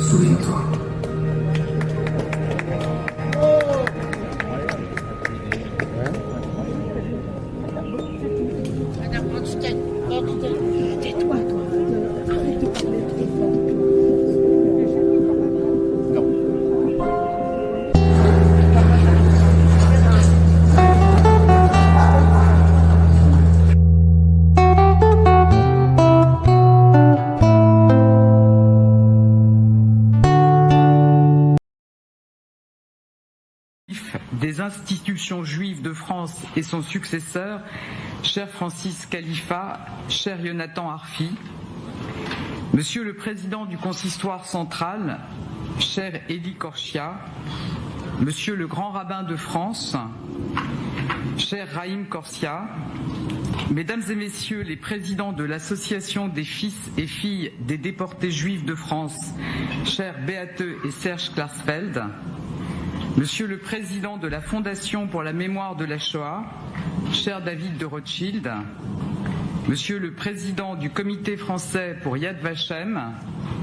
Souviens-toi. Tais-toi, toi. Arrête de parler trop fort. Des institutions juives de France et son successeur, cher Francis Khalifa, cher Yonatan Arfi, Monsieur le Président du Consistoire central, cher Elie Korchia, Monsieur le Grand Rabbin de France, cher Raïm Korsia, Mesdames et Messieurs les Présidents de l'Association des fils et filles des déportés juifs de France, chers Beate et Serge Klarsfeld, Monsieur le Président de la Fondation pour la mémoire de la Shoah, cher David de Rothschild, Monsieur le Président du Comité français pour Yad Vashem,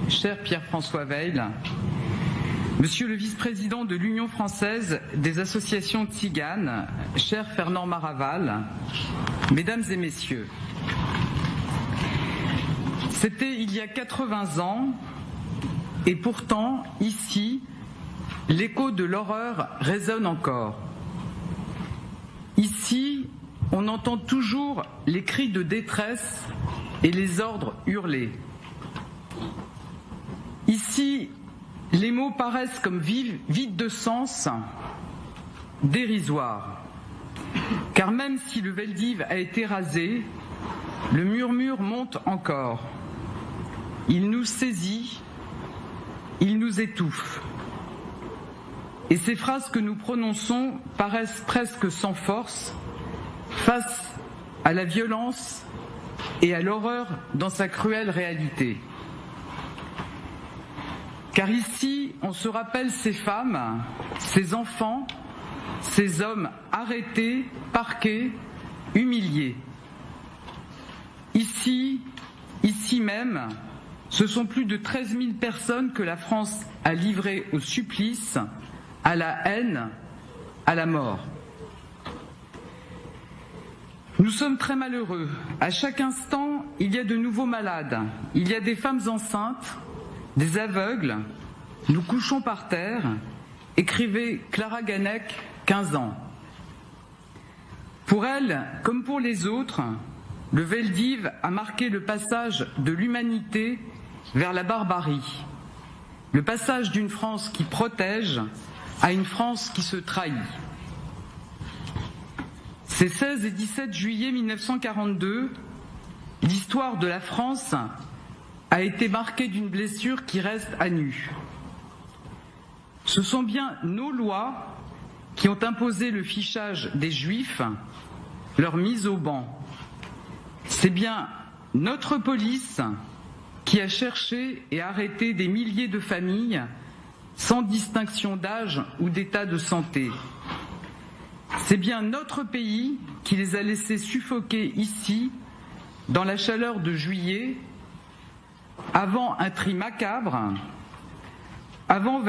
cher Pierre-François Weil, Monsieur le Vice-président de l'Union française des associations tziganes, cher Fernand Maraval, Mesdames et Messieurs, c'était il y a 80 ans, et pourtant, ici, l'écho de l'horreur résonne encore. Ici, on entend toujours les cris de détresse et les ordres hurlés. Ici, les mots paraissent comme vides de sens, dérisoires. Car même si le Veldiv a été rasé, le murmure monte encore. Il nous saisit, il nous étouffe. Et ces phrases que nous prononçons paraissent presque sans force face à la violence et à l'horreur dans sa cruelle réalité. Car ici, on se rappelle ces femmes, ces enfants, ces hommes arrêtés, parqués, humiliés. Ici même, ce sont plus de 13 000 personnes que la France a livrées au supplice, à la haine, à la mort. Nous sommes très malheureux. À chaque instant, il y a de nouveaux malades. Il y a des femmes enceintes, des aveugles. Nous couchons par terre, écrivait Clara Ganek, 15 ans. Pour elle, comme pour les autres, le Veldiv a marqué le passage de l'humanité vers la barbarie. Le passage d'une France qui protège à une France qui se trahit. Ces 16 et 17 juillet 1942, l'histoire de la France a été marquée d'une blessure qui reste à nu. Ce sont bien nos lois qui ont imposé le fichage des Juifs, leur mise au ban. C'est bien notre police qui a cherché et arrêté des milliers de familles sans distinction d'âge ou d'état de santé. C'est bien notre pays qui les a laissés suffoquer ici, dans la chaleur de juillet, avant un tri macabre, avant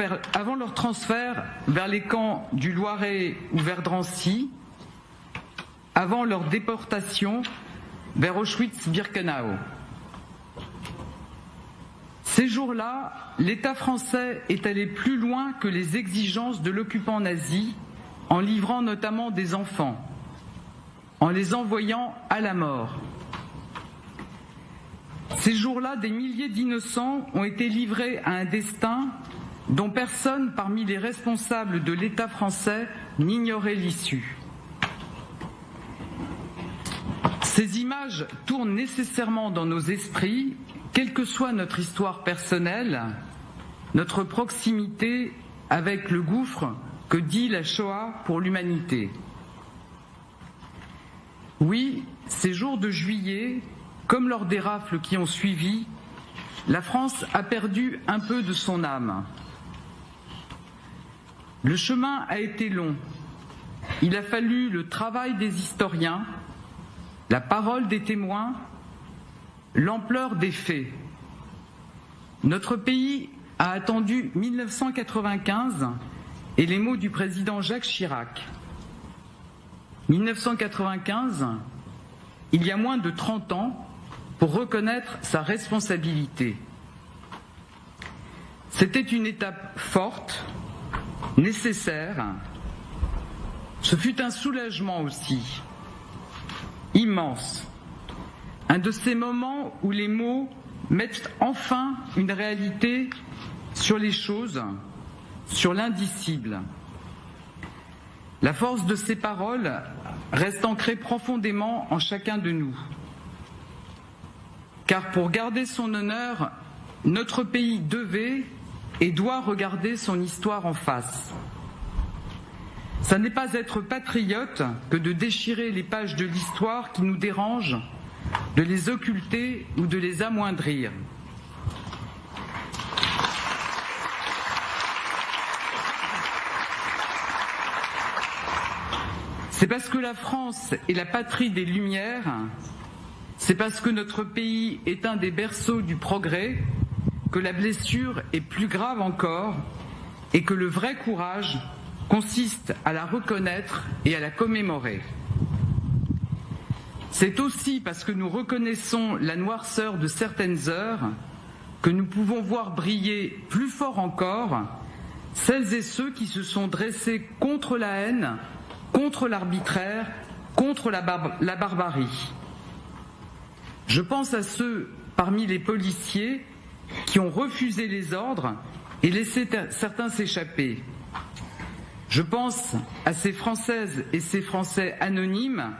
leur transfert vers les camps du Loiret ou vers Drancy, avant leur déportation vers Auschwitz-Birkenau. Ces jours-là, l'État français est allé plus loin que les exigences de l'occupant nazi, en livrant notamment des enfants, en les envoyant à la mort. Ces jours-là, des milliers d'innocents ont été livrés à un destin dont personne parmi les responsables de l'État français n'ignorait l'issue. Ces images tournent nécessairement dans nos esprits, quelle que soit notre histoire personnelle, notre proximité avec le gouffre que dit la Shoah pour l'humanité. Oui, ces jours de juillet, comme lors des rafles qui ont suivi, la France a perdu un peu de son âme. Le chemin a été long. Il a fallu le travail des historiens, la parole des témoins, l'ampleur des faits. Notre pays a attendu 1995 et les mots du président Jacques Chirac. 1995, il y a moins de 30 ans, pour reconnaître sa responsabilité. C'était une étape forte, nécessaire. Ce fut un soulagement aussi, immense. Un de ces moments où les mots mettent enfin une réalité sur les choses, sur l'indicible. La force de ces paroles reste ancrée profondément en chacun de nous. Car pour garder son honneur, notre pays devait et doit regarder son histoire en face. Ça n'est pas être patriote que de déchirer les pages de l'histoire qui nous dérangent, de les occulter ou de les amoindrir. C'est parce que la France est la patrie des Lumières, c'est parce que notre pays est un des berceaux du progrès, que la blessure est plus grave encore et que le vrai courage consiste à la reconnaître et à la commémorer. C'est aussi parce que nous reconnaissons la noirceur de certaines heures que nous pouvons voir briller plus fort encore celles et ceux qui se sont dressés contre la haine, contre l'arbitraire, contre la barbarie. Je pense à ceux parmi les policiers qui ont refusé les ordres et laissé certains s'échapper. Je pense à ces Françaises et ces Français anonymes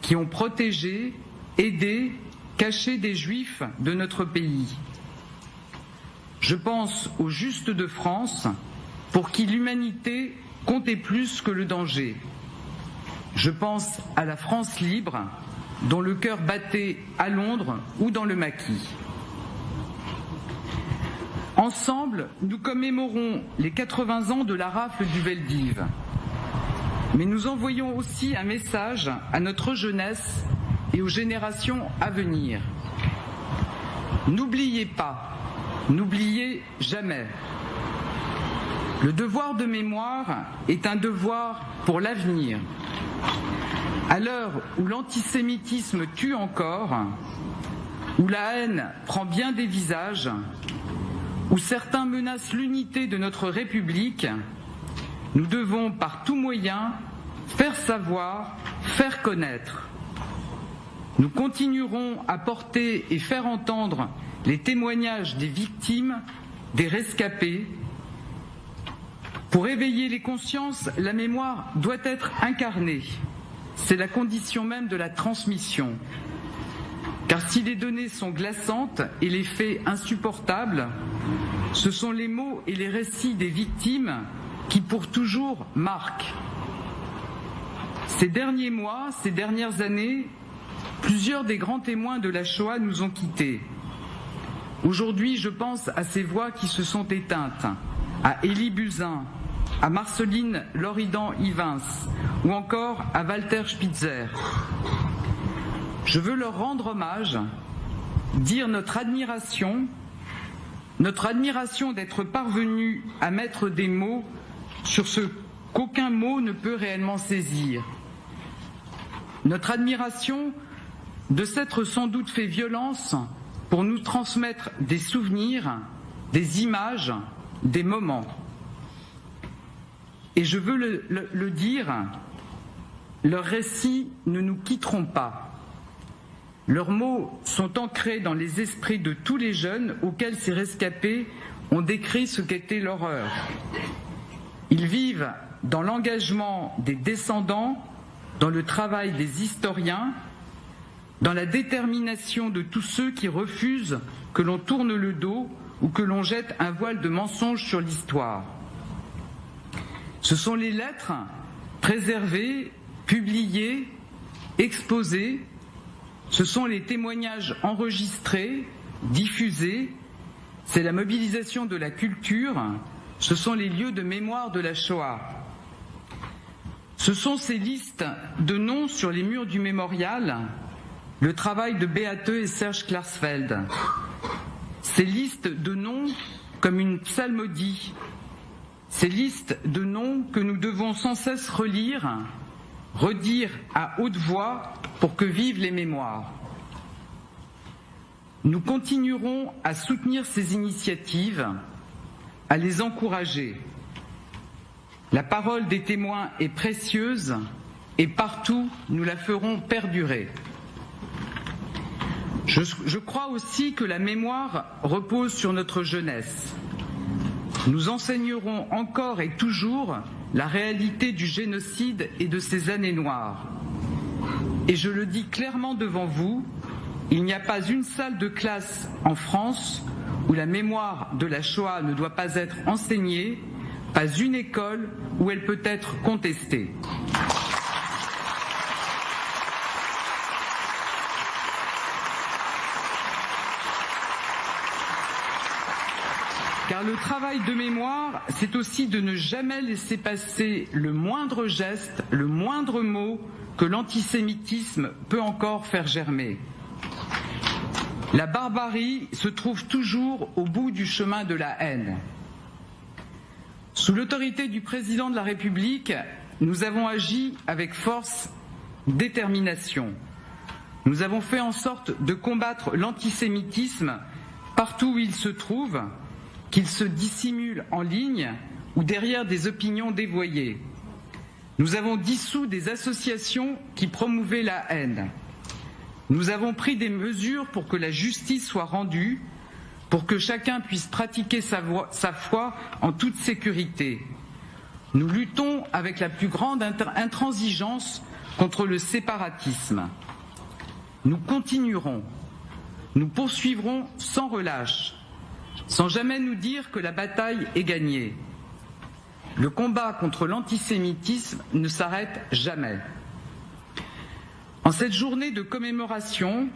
qui ont protégé, aidé, caché des Juifs de notre pays. Je pense aux Justes de France, pour qui l'humanité comptait plus que le danger. Je pense à la France libre, dont le cœur battait à Londres ou dans le Maquis. Ensemble, nous commémorons les 80 ans de la rafle du Veldiv. Mais nous envoyons aussi un message à notre jeunesse et aux générations à venir. N'oubliez pas, n'oubliez jamais. Le devoir de mémoire est un devoir pour l'avenir. À l'heure où l'antisémitisme tue encore, où la haine prend bien des visages, où certains menacent l'unité de notre République, nous devons par tout moyen faire savoir, faire connaître. Nous continuerons à porter et faire entendre les témoignages des victimes, des rescapés. Pour éveiller les consciences, la mémoire doit être incarnée. C'est la condition même de la transmission. Car si les données sont glaçantes et les faits insupportables, ce sont les mots et les récits des victimes qui pour toujours marquent. Ces derniers mois, ces dernières années, plusieurs des grands témoins de la Shoah nous ont quittés. Aujourd'hui, je pense à ces voix qui se sont éteintes, à Élie Buzyn, à Marceline Loridan-Ivens ou encore à Walter Spitzer. Je veux leur rendre hommage, dire notre admiration d'être parvenus à mettre des mots sur ce qu'aucun mot ne peut réellement saisir. Notre admiration de s'être sans doute fait violence pour nous transmettre des souvenirs, des images, des moments. Et je veux le dire, leurs récits ne nous quitteront pas. Leurs mots sont ancrés dans les esprits de tous les jeunes auxquels ces rescapés ont décrit ce qu'était l'horreur. Ils vivent dans l'engagement des descendants, dans le travail des historiens, dans la détermination de tous ceux qui refusent que l'on tourne le dos ou que l'on jette un voile de mensonge sur l'histoire. Ce sont les lettres préservées, publiées, exposées. Ce sont les témoignages enregistrés, diffusés. C'est la mobilisation de la culture. Ce sont les lieux de mémoire de la Shoah. Ce sont ces listes de noms sur les murs du mémorial, le travail de Beate et Serge Klarsfeld. Ces listes de noms comme une psalmodie, ces listes de noms que nous devons sans cesse relire, redire à haute voix pour que vivent les mémoires. Nous continuerons à soutenir ces initiatives, à les encourager. La parole des témoins est précieuse et partout nous la ferons perdurer. Je crois aussi que la mémoire repose sur notre jeunesse. Nous enseignerons encore et toujours la réalité du génocide et de ces années noires. Et je le dis clairement devant vous, il n'y a pas une salle de classe en France où la mémoire de la Shoah ne doit pas être enseignée, pas une école où elle peut être contestée. Car le travail de mémoire, c'est aussi de ne jamais laisser passer le moindre geste, le moindre mot que l'antisémitisme peut encore faire germer. La barbarie se trouve toujours au bout du chemin de la haine. Sous l'autorité du président de la République, nous avons agi avec force, détermination. Nous avons fait en sorte de combattre l'antisémitisme partout où il se trouve, qu'il se dissimule en ligne ou derrière des opinions dévoyées. Nous avons dissous des associations qui promouvaient la haine. Nous avons pris des mesures pour que la justice soit rendue, pour que chacun puisse pratiquer sa foi en toute sécurité. Nous luttons avec la plus grande intransigeance contre le séparatisme. Nous continuerons, nous poursuivrons sans relâche, sans jamais nous dire que la bataille est gagnée. Le combat contre l'antisémitisme ne s'arrête jamais. En cette journée de commémoration,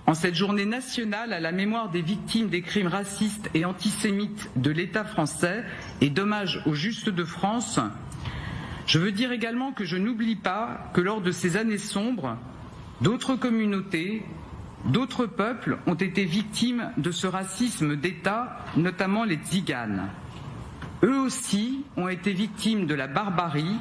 en cette journée nationale à la mémoire des victimes des crimes racistes et antisémites de l'État français et d'hommage aux Justes de France, je veux dire également que je n'oublie pas que lors de ces années sombres, d'autres communautés, d'autres peuples ont été victimes de ce racisme d'État, notamment les Tziganes. Eux aussi ont été victimes de la barbarie.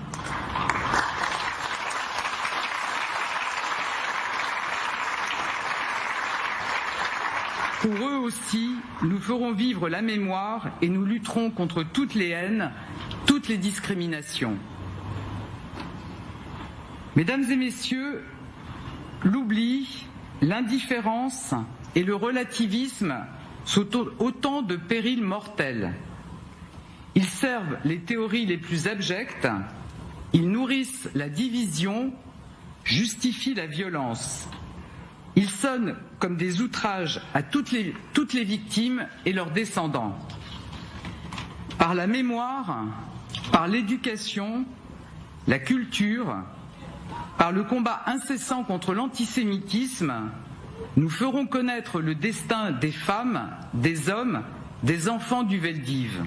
Pour eux aussi, nous ferons vivre la mémoire et nous lutterons contre toutes les haines, toutes les discriminations. Mesdames et messieurs, l'oubli, l'indifférence et le relativisme sont autant de périls mortels. Ils servent les théories les plus abjectes, ils nourrissent la division, justifient la violence. Ils sonnent comme des outrages à toutes les victimes et leurs descendants. Par la mémoire, par l'éducation, la culture, par le combat incessant contre l'antisémitisme, nous ferons connaître le destin des femmes, des hommes, des enfants du Veldiv.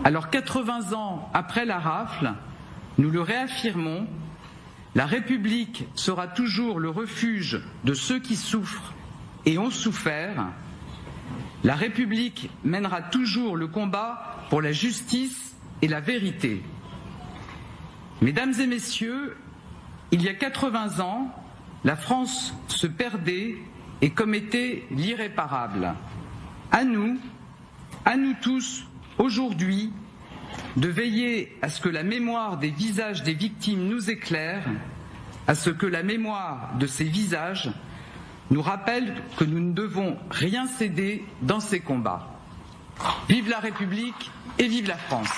Alors 80 ans après la rafle, nous le réaffirmons, la République sera toujours le refuge de ceux qui souffrent et ont souffert. La République mènera toujours le combat pour la justice et la vérité. Mesdames et messieurs, il y a 80 ans, la France se perdait et commettait l'irréparable. À nous tous, aujourd'hui, de veiller à ce que la mémoire des visages des victimes nous éclaire, à ce que la mémoire de ces visages nous rappelle que nous ne devons rien céder dans ces combats. Vive la République et vive la France!